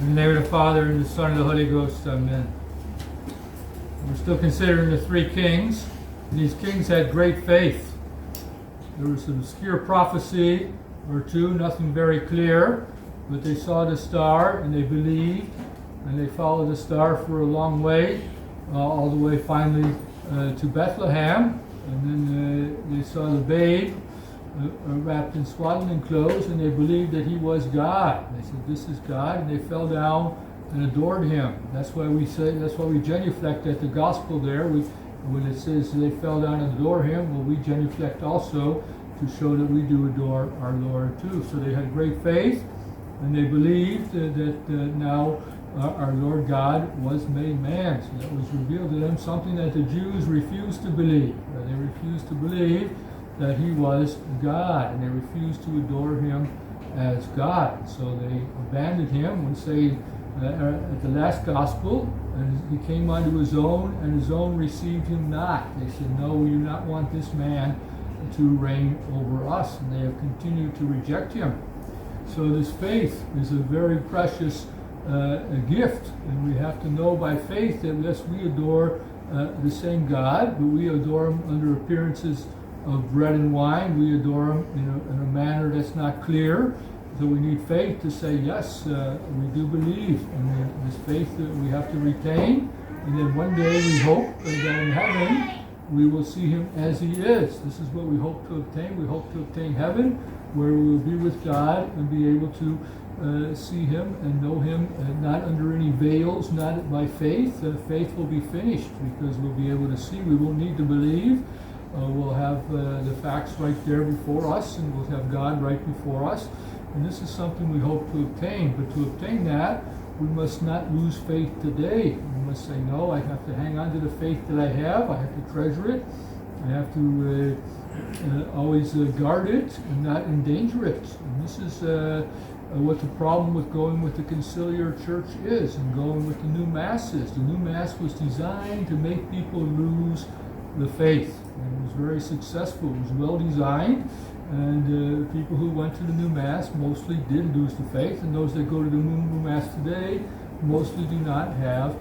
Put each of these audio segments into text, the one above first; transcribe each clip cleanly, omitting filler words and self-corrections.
In the name of the Father, and the Son, and the Holy Ghost, amen. We're still considering the three kings. These kings had great faith. There was an obscure prophecy or two, nothing very clear, but they saw the star and they believed, and they followed the star for a long way, all the way finally to Bethlehem, and then they saw the babe wrapped in swaddling clothes, and they believed that he was God. They said, "This is God," and they fell down and adored him. That's why we genuflect at the gospel there. When it says they fell down and adored him, well, we genuflect also to show that we do adore our Lord too. So they had great faith, and they believed that now our Lord God was made man. So that was revealed to them, something that the Jews refused to believe. They refused to believe that he was God, and they refused to adore him as God. So they abandoned him when saying at the last gospel, and he came unto his own, and his own received him not. They said, "No, we do not want this man to reign over us," and they have continued to reject him. So this faith is a very precious gift, and we have to know by faith that yes, we adore the same God, but we adore him under appearances of bread and wine. We adore him in a manner that's not clear. So we need faith to say, yes, we do believe. And this faith that we have to retain. And then one day we hope that in heaven we will see him as he is. This is what we hope to obtain. We hope to obtain heaven, where we will be with God and be able to see him and know him, not under any veils, not by faith. Faith will be finished because we'll be able to see. We won't need to believe. We'll have the facts right there before us, and we'll have God right before us. And this is something we hope to obtain. But to obtain that, we must not lose faith today. We must say, no, I have to hang on to the faith that I have. I have to treasure it. I have to always guard it and not endanger it. And this is what the problem with going with the conciliar church is, and going with the new mass is. The new mass was designed to make people lose the faith. And it was very successful. It was well designed, and people who went to the new mass mostly did lose the faith, and those that go to the new mass today mostly do not have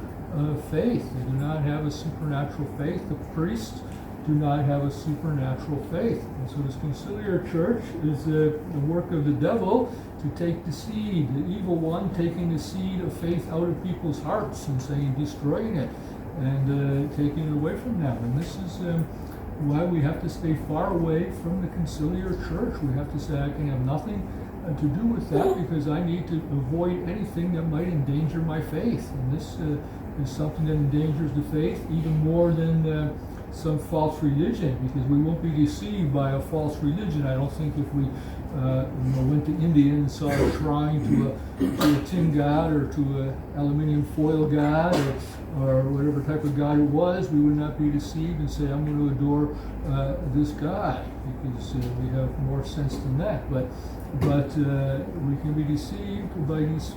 faith. They do not have a supernatural faith. The priests do not have a supernatural faith. And so this conciliar church is the work of the devil to take the seed, the evil one taking the seed of faith out of people's hearts and saying, destroying it, and taking it away from them. And this is why we have to stay far away from the conciliar church. We have to say, I can have nothing to do with that, because I need to avoid anything that might endanger my faith. And this is something that endangers the faith even more than some false religion, because we won't be deceived by a false religion. I don't think if we went to India and saw a shrine to a tin god or to an aluminium foil god or whatever type of god it was, we would not be deceived and say, I'm going to adore this god, because we have more sense than that. But we can be deceived by these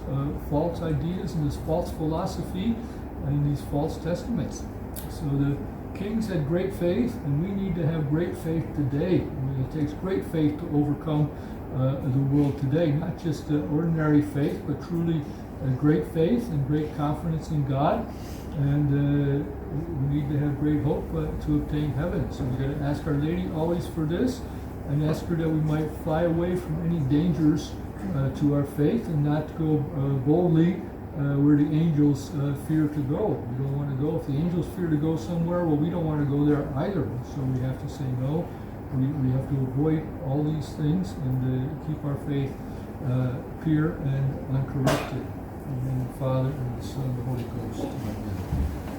false ideas and this false philosophy and these false testaments. So the kings had great faith, and we need to have great faith today. I mean, it takes great faith to overcome the world today, not just ordinary faith, but truly great faith and great confidence in God. And we need to have great hope to obtain heaven. So we've got to ask Our Lady always for this, and ask her that we might fly away from any dangers to our faith, and not go boldly where the angels fear to go. We don't want to go. If the angels fear to go somewhere, well, we don't want to go there either. So we have to say no. We have to avoid all these things and keep our faith pure and uncorrupted. In the name of the Father, and the Son, and the Holy Ghost. Amen.